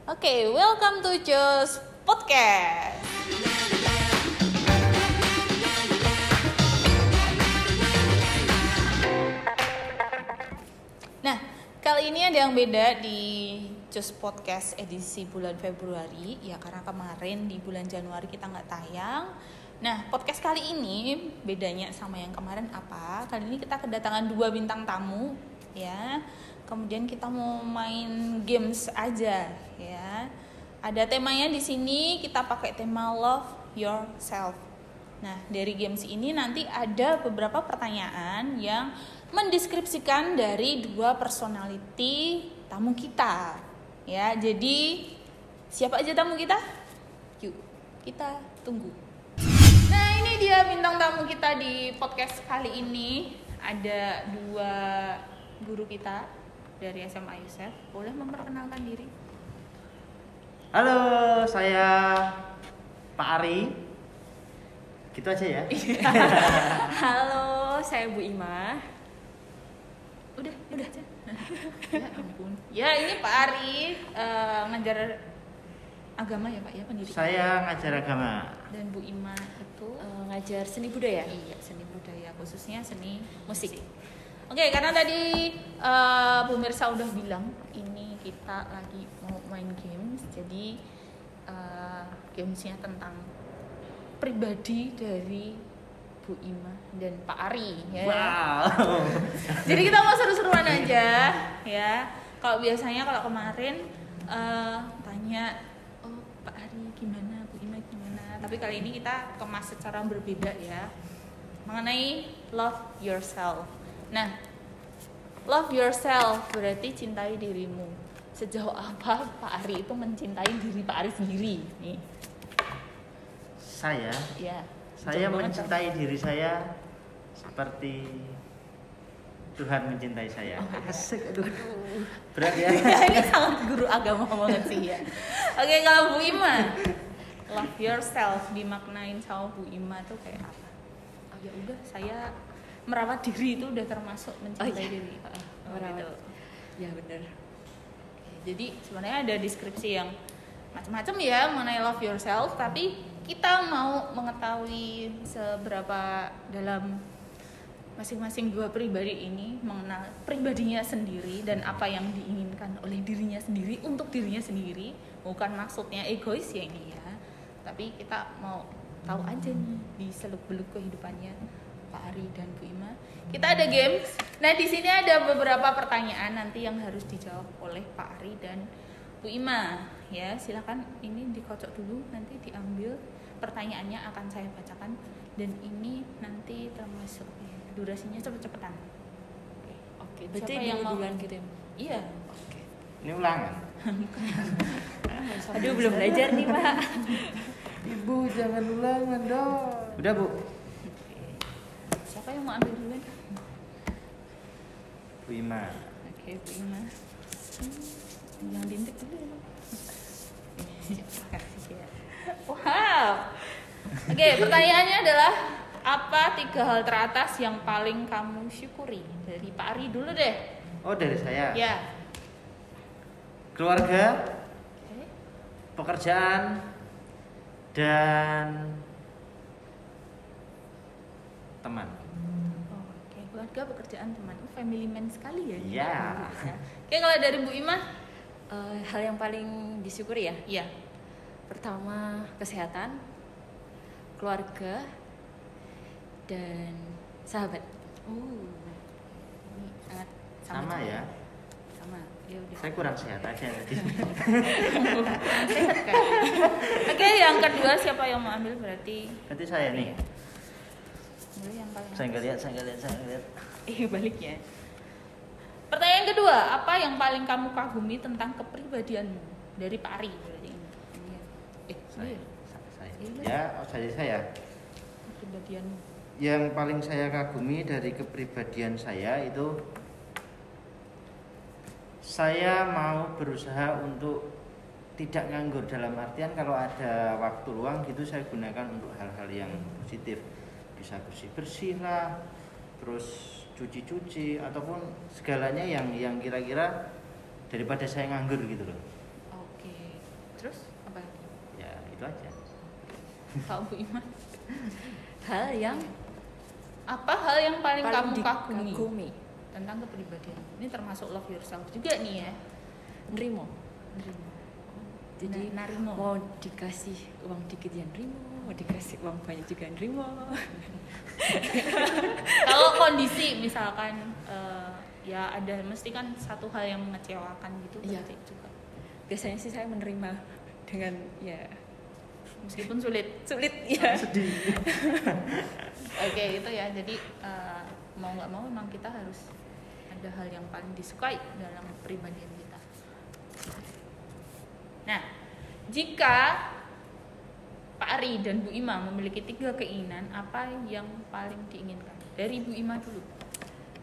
Oke, welcome to Just Podcast. Nah, kali ini ada yang beda di Just Podcast edisi bulan Februari. Ya karena kemarin di bulan Januari kita nggak tayang. Nah, podcast kali ini bedanya sama yang kemarin apa? Kali ini kita kedatangan 2 bintang tamu, ya. Kemudian kita mau main games aja, ya. Ada temanya di sini, kita pakai tema Love Yourself. Nah, dari games ini nanti ada beberapa pertanyaan yang mendeskripsikan dari 2 personality tamu kita. Ya, jadi siapa aja tamu kita? Yuk, kita tunggu. Nah, ini dia bintang tamu kita di podcast kali ini. Ada 2 guru kita dari SMA Yusef. Boleh memperkenalkan diri? Halo, saya Pak Ari. Gitu aja ya. Halo, saya Bu Ima. Udah aja. Ya ampun. Ya, ini Pak Ari ngajar agama ya Pak ya, pendidikan. Saya ngajar agama. Dan Bu Ima itu Ngajar seni budaya. iya, seni budaya, khususnya seni musik. Oke, karena tadi pemirsa udah bilang ini kita lagi mau main games, jadi gamesnya tentang pribadi dari Bu Ima dan Pak Ari ya. Wow. Jadi kita mau seru-seruan aja ya. Kalau biasanya kalau kemarin tanya, oh Pak Ari gimana, Bu Ima gimana. Tapi kali ini kita kemas secara berbeda ya, mengenai love yourself. Nah, love yourself berarti cintai dirimu. Sejauh apa Pak Ari itu mencintai diri Pak Ari sendiri nih? Saya Ya. Saya jauh banget, mencintai diri saya seperti Tuhan mencintai saya. Asik, aduh. Berat ya. Ini sangat guru agama banget sih ya. Oke, kalau Bu Ima, love yourself dimaknain sama Bu Ima tuh kayak apa? Oh ya udah, saya merawat diri itu udah termasuk mencintai diri. Merawat. Gitu. Ya benar. Jadi sebenarnya ada deskripsi yang macam-macam ya mengenai love yourself, tapi kita mau mengetahui seberapa dalam masing-masing 2 pribadi ini mengenal pribadinya sendiri dan apa yang diinginkan oleh dirinya sendiri untuk dirinya sendiri. Bukan maksudnya egois ya ini ya, tapi kita mau tahu aja nih di seluk-beluk kehidupannya Pak Ari dan Bu Ima. Kita ada games. Nah, di sini ada beberapa pertanyaan nanti yang harus dijawab oleh Pak Ari dan Bu Ima. Ya, silakan ini dikocok dulu, nanti diambil pertanyaannya akan saya bacakan dan ini nanti termasuk ya, durasinya cepet-cepetan. Oke, berarti Siapa yang mau duluan gitu ya? Iya. Oke. Ini ulangan. Aduh, belum belajar nih, Pak. Ibu jangan ulangan dong. Udah, Bu. Siapa yang mau ambil duluan? Bu Ima. Oke, Bu Ima. Yang diintik dulu. Kasih ya. Wow. Oke, pertanyaannya adalah apa 3 hal teratas yang paling kamu syukuri? Dari Pak Ari dulu deh. Oh, dari saya. Ya. Keluarga, Oke. pekerjaan, dan teman. Oke, keluarga, pekerjaan, teman. Oh, family man sekali ya. Iya. Oke, kalau dari Bu Ima? Hal yang paling disyukuri ya? Iya. Pertama, kesehatan, keluarga, dan sahabat. Ini sangat Sama ya. Sama. Ya udah. Saya kurang sehat aja tadi. Sehat kan? Oke, yang kedua siapa yang mau ambil berarti? Berarti saya nih. Dulu yang paling Saya nggak lihat. balik ya. Pertanyaan kedua, apa yang paling kamu kagumi tentang kepribadianmu? Dari Pak Ari berarti ini. Saya. Iya. Ya, jadi saya. Kepribadianmu. Yang paling saya kagumi dari kepribadian saya itu saya mau berusaha untuk tidak nganggur, dalam artian kalau ada waktu luang gitu saya gunakan untuk hal-hal yang positif, bisa bersih-bersih lah, terus cuci-cuci ataupun segalanya yang kira-kira daripada saya nganggur gitu loh. Oke. Terus apa lagi? Ya itu aja. Kalau Bu Iman, Hal yang apa hal yang paling kamu kagumi dikagumi. tentang kepribadian? Ini termasuk love yourself juga nih ya. Nerimo. Nerimo. Jadi narimo. mau dikasih uang dikit ya nerimo, mau dikasih uang banyak juga nerimo. Kalau kondisi misalkan ya ada mesti kan satu hal yang mengecewakan gitu Iya. berarti juga. Biasanya sih saya menerima dengan ya Meskipun sulit. sulit ya. Sedih. Oke itu ya. Jadi mau nggak mau memang kita harus ada hal yang paling disukai dalam kepribadian kita. Nah, jika Pak Ari dan Bu Ima memiliki 3 keinginan, apa yang paling diinginkan? Dari Bu Ima dulu.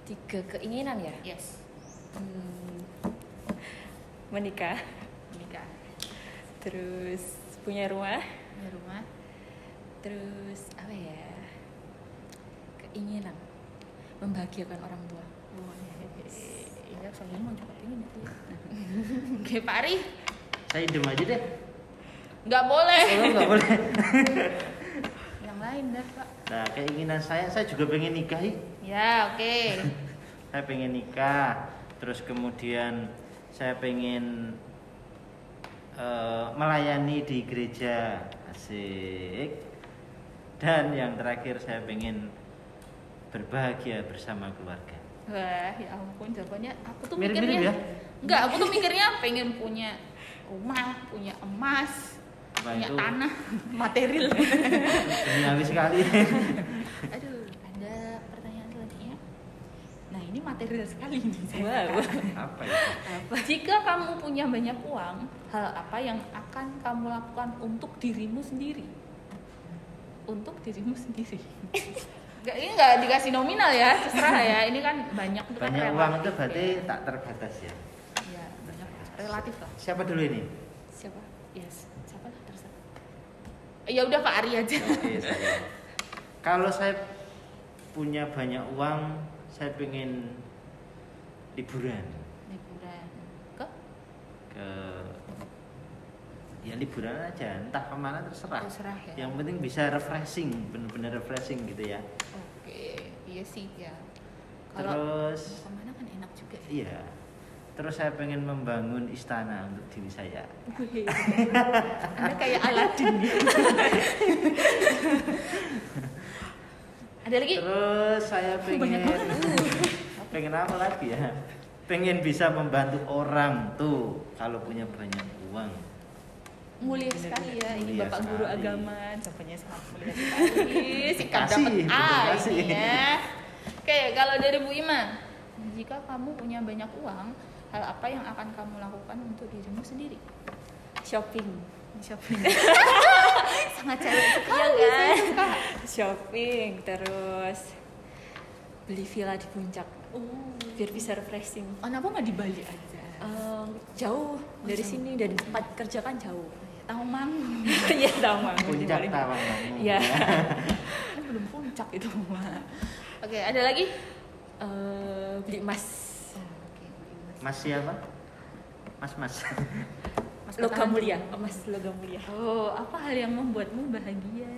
3 keinginan ya. Yes. Menikah, Menikah, terus punya rumah, punya rumah, terus apa ya? Keinginan membahagiakan orang tua. iya saya mau juga pengen itu ya. Oke Pak Ari, Saya idem aja deh. nggak boleh. Oh, nggak boleh. Yang lain dah Pak. Nah, keinginan saya juga pengen nikahi. Ya oke. Saya pengen nikah, terus kemudian saya pengen melayani di gereja, asik. Dan yang terakhir saya pengen berbahagia bersama keluarga. Wah ya ampun jawabannya aku tuh Mirip-mirip mikirnya ya? Enggak, aku tuh mikirnya pengen punya rumah, punya emas, Wah, punya itu- tanah, material. Duniawi sekali. Aduh, ada pertanyaan selanjutnya. Nah, ini material sekali nih. Wow. Apa ya? Jika kamu punya banyak uang, hal apa yang akan kamu lakukan untuk dirimu sendiri? Untuk dirimu sendiri. Ini nggak dikasih nominal ya, terserah ya. Ini kan banyak itu kan Banyak relatif uang itu ya. berarti tak terbatas ya. Iya, banyak relatif lah. Siapa dulu ini? Siapa? Yes, siapa lah terserah. Ya udah Pak Ari aja. Oke, saya. Kalau saya punya banyak uang, saya pengen liburan Liburan ke ke ya liburan aja, entah kemana terserah. terserah ya. Yang penting bisa refreshing, bener-bener refreshing gitu ya. Oke, iya sih ya. Kalau Terus kemana kan enak juga. iya. Terus saya pengen membangun istana untuk diri saya. Wih, Anda kayak Aladin. Ada lagi? Terus saya Banyak pengen banget. pengen apa lagi ya? Pengen bisa membantu orang tuh kalau punya banyak uang. Mulia sekali ya, ini Mulia Bapak Guru sekali. Agama, jawabannya sangat mulia sekali. Sikap Kasih, dapat A terima kasih. ini ya. Oke, kalau dari Bu Ima, jika kamu punya banyak uang, hal apa yang akan kamu lakukan untuk dirimu sendiri? Shopping. Shopping. Sangat cewek sekali Iya saya kan? suka. Shopping, terus beli villa di puncak. Oh, Biar bisa refreshing. kenapa nggak di Bali aja? Jauh dari jauh. sini dan tempat kerja kan jauh. Tawang. Iya sama. Puncak Tawangmangu. Iya. Kan belum puncak itu mah. Oke, ada lagi? Beli emas. Oke, Mas siapa? Mas. Mas Logam pertahanan. mulia. Emas logam mulia. Oh, apa hal yang membuatmu bahagia?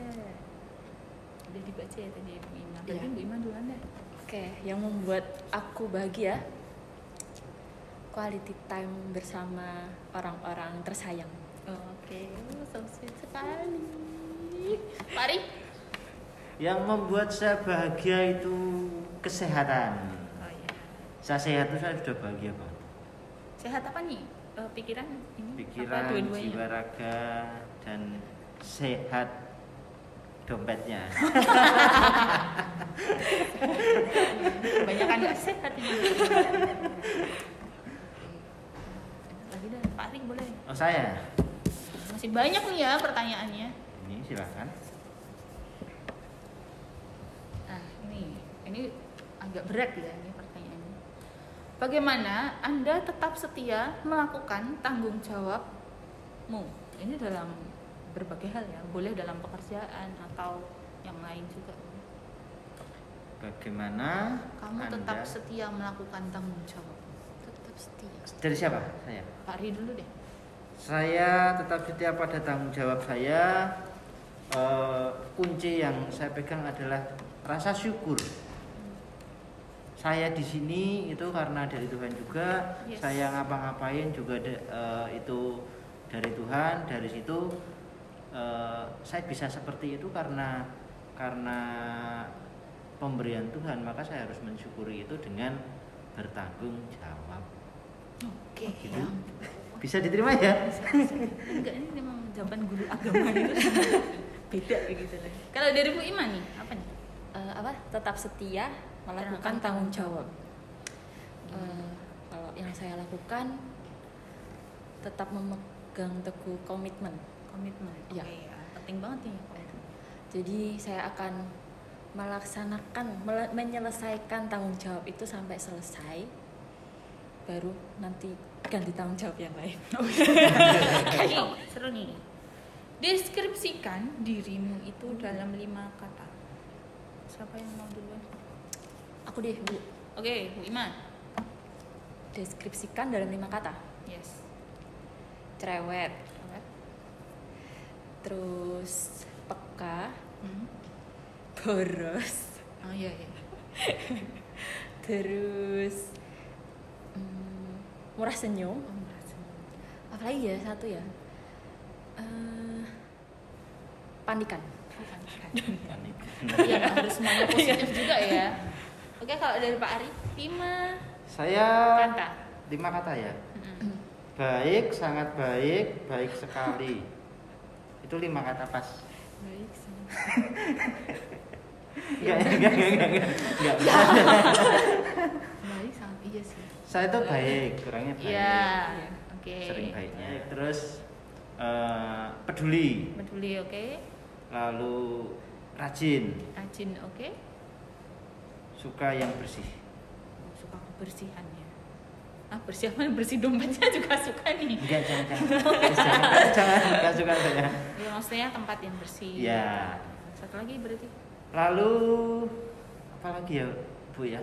Udah dibaca ya tadi Bu Ima. Berarti Iya. Bu Ima duluan deh. Oke, yang membuat aku bahagia quality time bersama orang-orang tersayang. Oke, so sweet sekali. Pak Ari? Yang membuat saya bahagia itu kesehatan. Oh iya. Saya sehat itu saya sudah bahagia banget. Sehat apa nih? Pikiran ini? apa Pikiran, dua-duanya? jiwa raga, dan sehat dompetnya. Kebanyakan nggak sehat ini. Lagi dah, Pak Ari boleh. Oh saya? Masih banyak nih ya pertanyaannya. Ini silakan. Nah, ini agak berat ya ini pertanyaannya. Bagaimana Anda tetap setia melakukan tanggung jawabmu? Ini dalam berbagai hal ya, boleh dalam pekerjaan atau yang lain juga. Bagaimana Kamu Anda tetap setia melakukan tanggung jawab. Tetap setia. dari siapa? Saya. Pak Ri dulu deh. Saya tetap setia pada tanggung jawab saya. Kunci yang saya pegang adalah rasa syukur. Saya di sini itu karena dari Tuhan juga. Yes. Saya ngapa-ngapain juga itu dari Tuhan. Dari situ saya bisa seperti itu karena pemberian Tuhan. Maka saya harus mensyukuri itu dengan bertanggung jawab. Oke. Gitu. Bisa diterima ya? Enggak, ini memang jawaban guru agama itu beda begitu lah. Kalau dari Bu Ima nih, apa nih? Tetap setia melakukan tanggung jawab. Kalau yang saya lakukan tetap memegang teguh komitmen. Komitmen. Iya. Oke, ya. Penting banget nih komitmen. Jadi saya akan menyelesaikan tanggung jawab itu sampai selesai, baru nanti ganti tanggung jawab yang lain. Oke, seru nih. Deskripsikan dirimu itu dalam 5 kata. Siapa yang mau duluan? Aku deh, Bu. Oke, Bu Ima. Deskripsikan dalam 5 kata. Yes. Cerewet, Cerewet. terus peka, Hmm. boros, Oh iya iya. terus murah senyum. Oh, merasa. Apalagi ya satu ya, pandikan. Panik. Iya, nggak harus semuanya positif juga ya. Oke, kalau dari Pak Ari, 5 Saya kata. 5 kata ya. Mm-mm. Baik, sangat baik, baik sekali. Itu 5 kata pas. Baik sih. Enggak. Baik sangat iya sih. Saya tuh baik, kurangnya baik. Iya. Oke. Sering baiknya. Terus peduli, Peduli, oke. lalu rajin, Rajin, oke. suka yang bersih. Oh, suka kebersihannya. Bersih apa? Bersih dompetnya juga suka nih. Enggak, jangan enggak suka saya. Ya, maksudnya tempat yang bersih. Ya. Satu lagi berarti. Lalu apa lagi ya, Bu ya?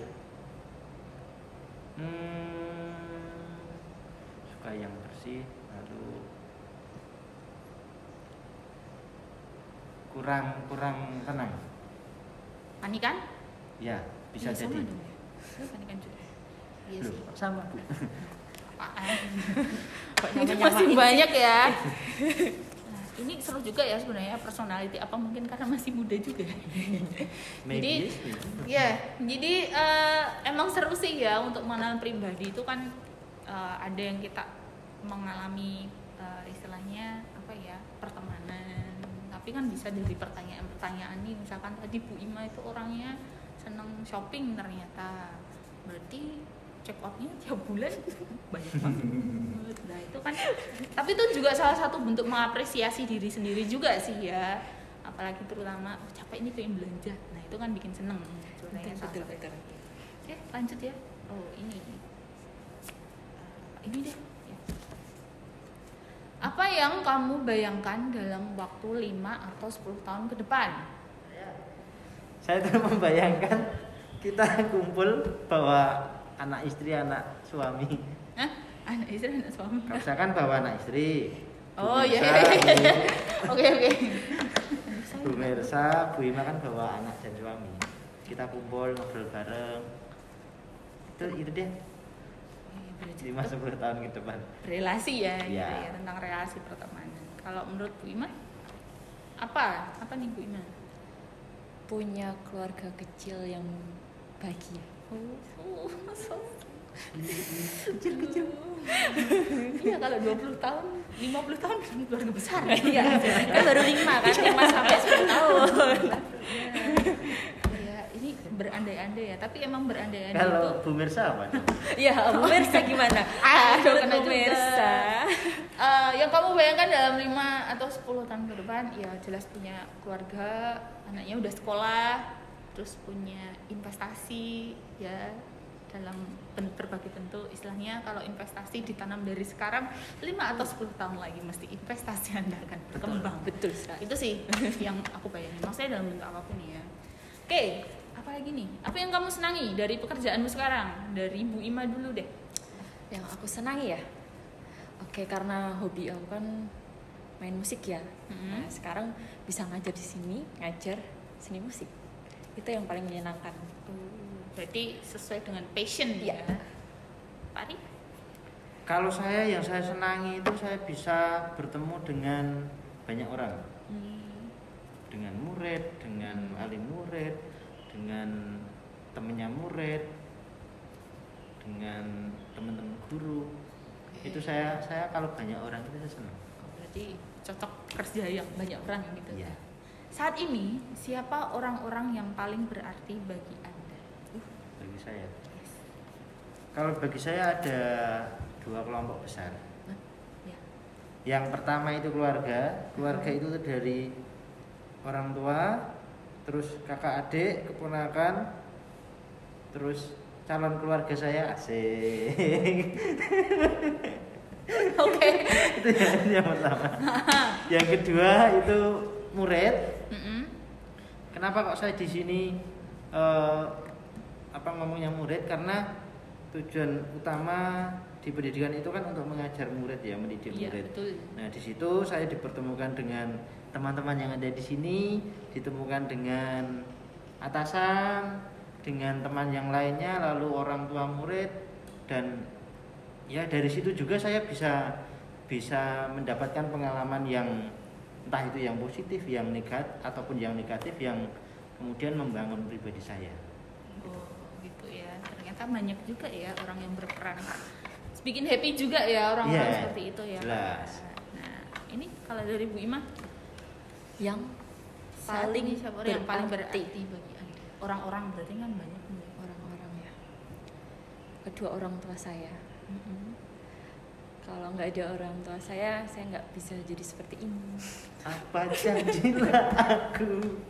Suka yang bersih, lalu kurang tenang. Panikan? Ya, bisa Iya, jadi. sama dong ya. Panikan juga. Iya Loh, sih. sama, Bu. Apaan? Kok Ini nyamain masih sih? banyak ya. Nah, ini seru juga ya sebenarnya personality, apa mungkin karena masih muda juga. Maybe. Jadi emang seru sih ya untuk mengenal pribadi itu kan ada yang kita mengalami istilahnya apa ya, pertemanan. Tapi kan bisa dari pertanyaan-pertanyaan nih, misalkan tadi Bu Ima itu orangnya seneng shopping ternyata. Berarti check outnya tiap bulan banyak banget. Nah itu kan, tapi itu juga salah satu bentuk mengapresiasi diri sendiri juga sih ya. Apalagi terutama capek ini pengen belanja. Nah itu kan bikin seneng. Sebenarnya salah Betul, satu. betul. Oke, lanjut ya. Oh ini deh. Ya. Apa yang kamu bayangkan dalam waktu 5 atau 10 tahun ke depan? Saya tuh membayangkan kita kumpul bawa anak istri, anak suami. Hah? Anak istri, anak suami? Misalkan bawa anak istri. Oh Bu iya. Mirsa, Oke. Bu Mirsa, Bu Ima kan bawa anak dan suami. Kita kumpul ngobrol bareng. Itu deh. 5-10 tahun ke depan. Relasi ya, gitu Iya. ya, tentang relasi pertemanan. Kalau menurut Bu Ima, apa nih Bu Ima? Punya keluarga kecil yang bahagia. Kecil-kecil. Iya, kalau 20 tahun, 50 tahun keluarga besar. Iya, kan baru 5 kan, 5 sampai 10 tahun. Ya, ini berandai-andai ya, tapi emang berandai-andai itu. Kalau Bu Mirsa apa? Iya, Bu Mirsa gimana? Aduh, Menurut kena Bu juga. Mirsa. Yang kamu bayangkan dalam 5 atau 10 tahun ke depan, ya jelas punya keluarga, anaknya udah sekolah, terus punya investasi ya dalam berbagai bentuk. Istilahnya kalau investasi ditanam dari sekarang, 5 atau 10 tahun lagi mesti investasi Anda akan berkembang. Betul sekali. Itu sih yang aku bayangin, maksudnya dalam bentuk apapun ya. Oke, apa lagi nih? Apa yang kamu senangi dari pekerjaanmu sekarang? Dari Bu Ima dulu deh. Yang aku senangi ya. Oke, karena hobi aku kan main musik ya. Mm-mm. Nah, sekarang bisa ngajar di sini, ngajar seni musik. Itu yang paling menyenangkan. Berarti sesuai dengan passion Iya. ya. Pak Ari? Kalau saya yang saya senangi itu saya bisa bertemu dengan banyak orang, dengan murid, dengan wali murid, dengan temennya murid, dengan teman-teman guru. Itu saya kalau banyak orang itu saya senang. Berarti cocok kerja yang banyak orang gitu. Iya. Saat ini siapa orang-orang yang paling berarti bagi Anda? Bagi saya. Kalau bagi saya ada 2 kelompok besar. Ya. Yang pertama itu keluarga. Keluarga itu dari orang tua, terus kakak adik, keponakan, terus calon keluarga saya, asik. Oke. Itu yang pertama. Yang kedua itu murid. Mm-mm. Kenapa kok saya di sini ngomongnya murid? Karena tujuan utama di pendidikan itu kan untuk mengajar murid ya, mendidik Iya, murid. betul. Nah, di situ saya dipertemukan dengan teman-teman yang ada di sini, ditemukan dengan atasan, dengan teman yang lainnya, lalu orang tua murid, dan ya dari situ juga saya bisa mendapatkan pengalaman yang entah itu yang positif, yang negatif ataupun yang negatif yang kemudian membangun pribadi saya. Oh, gitu ya. Ternyata banyak juga ya orang yang berperan. Bikin happy juga ya orang-orang Iya, seperti itu ya. jelas. Nah, ini kalau dari Bu Ima Yang saat paling ini siapa orang yang paling berarti berarti bagi Anda? Orang-orang berarti kan banyak nih. orang-orang ya. Kedua orang tua saya. Mm-mm. Kalau nggak ada orang tua saya nggak bisa jadi seperti ini. Apa janjilah aku?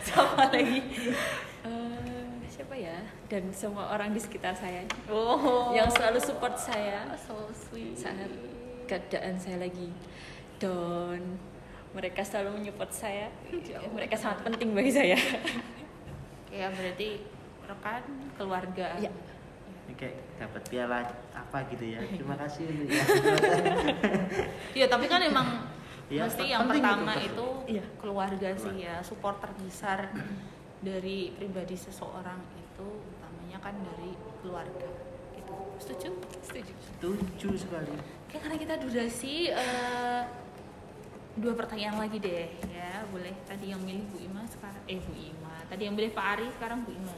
Sama lagi. Siapa ya? Dan semua orang di sekitar saya Oh, yang selalu support saya so sweet. saat keadaan saya lagi down. Mereka selalu menyupport saya. Mereka sangat penting bagi saya. Ya berarti rekan keluarga. Iya. Ini kayak dapat piala apa gitu ya. Terima kasih untuk ya. Iya, tapi kan emang Iya, mesti yang penting pertama itu. itu Iya. keluarga sih ya, support terbesar dari pribadi seseorang itu utamanya kan dari keluarga. Gitu. Setuju? Setuju. Setuju sekali. Oke, karena kita durasi 2 pertanyaan lagi deh ya, boleh. Tadi yang milih Bu Ima sekarang Bu Ima. Tadi yang milih Pak Ari, sekarang Bu Ima.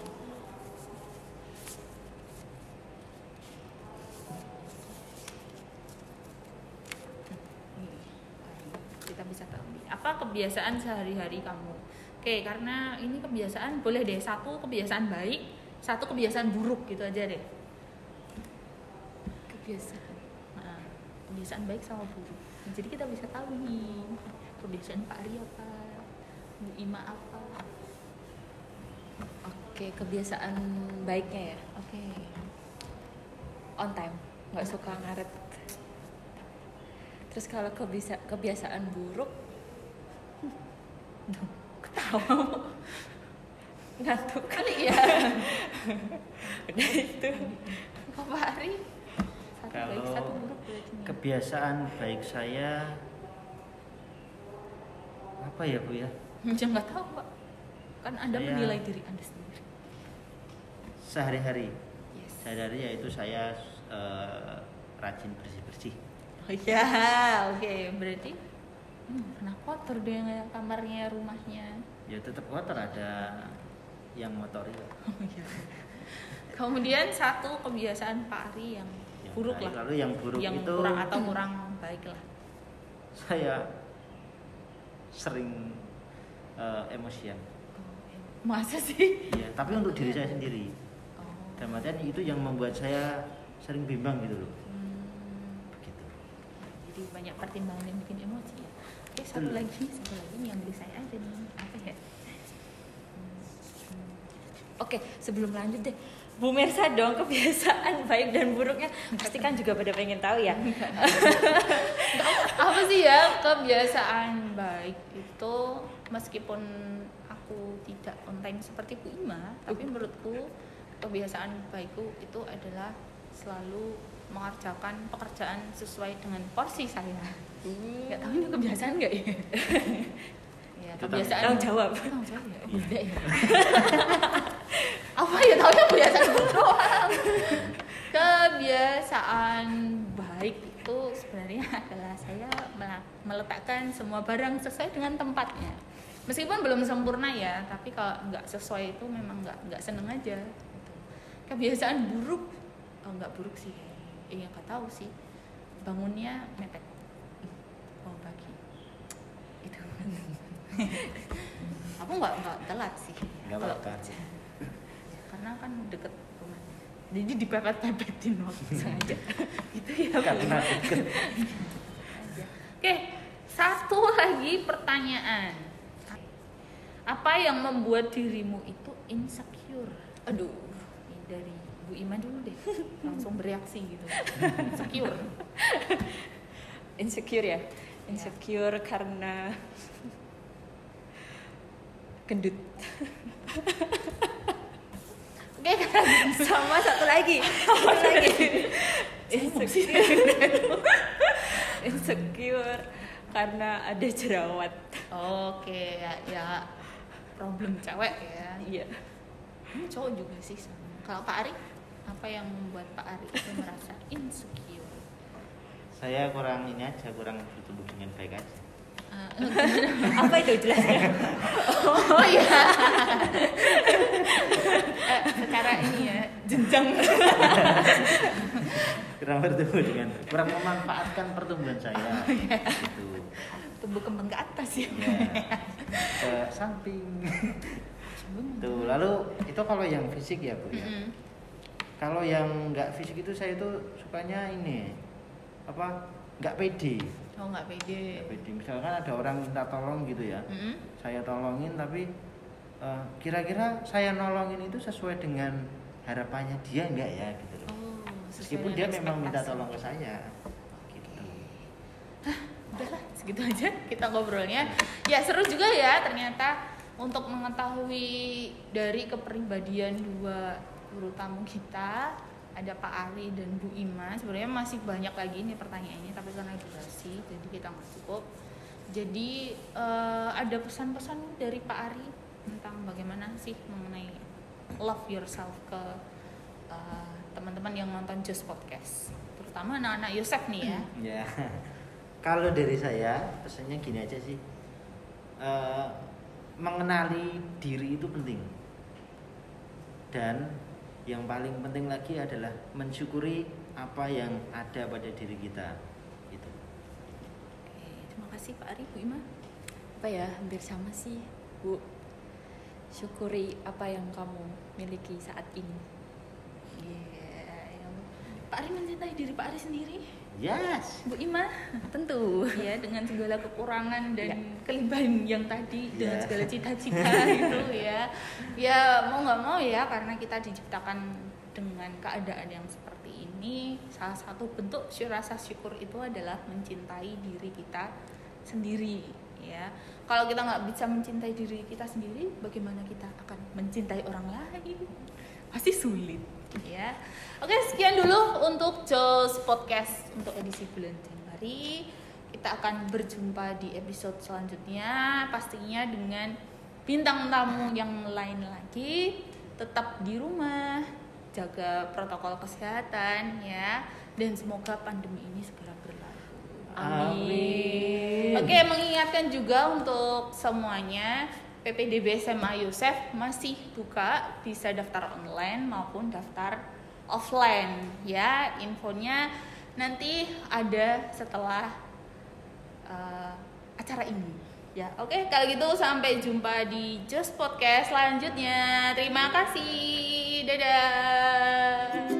Kita bisa tahu nih, apa kebiasaan sehari-hari kamu? Oke, karena ini kebiasaan boleh deh, 1 kebiasaan baik, 1 kebiasaan buruk gitu aja deh. Kebiasaan. Nah, kebiasaan baik sama buruk. Nah, jadi kita bisa tahu nih kebiasaan Pak Ari apa, Bu Ima apa. Oke, kebiasaan baiknya ya. Oke. On time, nggak suka ngaret. Terus kalau kebiasaan buruk, Ketawa. ngantuk. Kali ya. Udah itu. Kok Pak Ari? 1 baik, 1 Kalau buruk berarti. kebiasaan baik saya apa ya Bu ya? Ya nggak tahu Pak. Kan Anda Saya- menilai diri Anda sendiri. Sehari-hari. Yes. Sehari-hari yaitu saya rajin bersih-bersih. Oh iya, oke. Berarti pernah kotor deh kayak kamarnya, rumahnya. Ya tetap kotor, ada yang motori kok. Oh iya. Kemudian 1 kebiasaan Pak Ari yang Yang buruk baik. lah. Lalu yang buruk Yang itu kurang atau kurang baik lah. saya sering emosian. Masa sih? Ya, tapi untuk diri saya sendiri. Oh. Dalam artian itu yang membuat saya sering bimbang gitu loh. Begitu. Jadi banyak pertimbangan yang bikin emosi ya. Oke, satu Betul. lagi nih yang beli saya aja nih. Apa ya? Oke, sebelum lanjut deh, Bu Mersa dong kebiasaan baik dan buruknya pasti kan juga pada pengen tahu ya. Apa sih ya kebiasaan baik itu, meskipun aku tidak on time seperti Bu Ima, tapi menurutku kebiasaan baikku itu adalah selalu mengerjakan pekerjaan sesuai dengan porsi saya. Nggak tahu ini kebiasaan nggak ya? Ya kebiasaan. Tanggung jawab. Tanggung jawab ya. Beda ya. Apa ya tahu kebiasaan doang. Kebiasaan baik itu sebenarnya adalah saya meletakkan semua barang sesuai dengan tempatnya. Meskipun belum sempurna ya, tapi kalau nggak sesuai itu memang nggak seneng aja. Gitu. Kebiasaan buruk, nggak buruk sih, nggak tahu sih. Bangunnya mepet, pagi. Itu. Aku nggak telat sih. Nggak Kalau apa-apa. kerja. Karena kan deket rumah. Jadi dipepet-pepetin waktu sengaja. Gitu ya. Karena deket. Oke, satu lagi pertanyaan. Apa yang membuat dirimu itu insecure? Aduh, ini dari Bu Ima dulu deh. Langsung bereaksi gitu. Insecure. Insecure ya? Insecure karena gendut. Oke, Sama satu lagi. Insecure karena ada jerawat. Oke, ya problem cewek ya. Iya. Ini cowok juga sih sama. Kalau Pak Ari, apa yang membuat Pak Ari itu merasa insecure? Saya kurang ini aja, kurang bertumbuh dengan baik aja. Apa itu jelasnya? Oh iya. Secara ini ya, jenjang. Kurang bertumbuh dengan, kurang memanfaatkan pertumbuhan saya. Gitu. Tumbuh kembang ke atas ya. Ya, ke samping. Tuh, lalu itu kalau yang fisik ya Bu ya. Mm-mm. Kalau yang nggak fisik itu saya tuh sukanya ini apa? Nggak pede. Oh nggak pede. Nggak pede. Misalkan ada orang minta tolong gitu ya, Mm-mm. saya tolongin tapi kira-kira saya nolongin itu sesuai dengan harapannya dia nggak ya gitu loh. Oh, sesuai Meskipun dengan dia memang minta ekspektasi. tolong ke saya. Gitu. Udahlah, segitu aja kita ngobrolnya. Ya seru juga ya ternyata untuk mengetahui dari kepribadian dua guru tamu kita. Ada Pak Ari dan Bu Ima. Sebenarnya masih banyak lagi nih pertanyaannya, tapi karena durasi jadi kita nggak cukup. Jadi ada pesan-pesan dari Pak Ari tentang bagaimana sih mengenai love yourself ke teman-teman yang nonton Just Podcast, terutama anak-anak Yosef nih ya. Ya. Kalau dari saya pesannya gini aja sih. Mengenali diri itu penting. Dan yang paling penting lagi adalah mensyukuri apa yang ada pada diri kita. Gitu. Oke, terima kasih Pak Ari, Bu Ima. Apa ya, hampir sama sih, Bu. Syukuri apa yang kamu miliki saat ini. Iya, Pak Ari mencintai diri Pak Ari sendiri. Yes. Bu Ima, Tentu. ya dengan segala kekurangan dan Ya. kelebihan yang tadi, dengan Ya. segala cita-cita itu ya. Ya mau nggak mau ya, karena kita diciptakan dengan keadaan yang seperti ini. Salah satu bentuk rasa syukur itu adalah mencintai diri kita sendiri. Ya, kalau kita nggak bisa mencintai diri kita sendiri, bagaimana kita akan mencintai orang lain? Pasti sulit. Ya, oke, sekian dulu untuk Jos Podcast untuk edisi bulan Januari. Kita akan berjumpa di episode selanjutnya, pastinya dengan bintang tamu yang lain lagi. Tetap di rumah, jaga protokol kesehatan ya, dan semoga pandemi ini segera berlalu. Amin. Oke, mengingatkan juga untuk semuanya, PPDB SMA Yosef masih buka, bisa daftar online maupun daftar offline ya. Infonya nanti ada setelah acara ini ya. Oke, kalau gitu sampai jumpa di Just Podcast selanjutnya. Terima kasih. Dadah.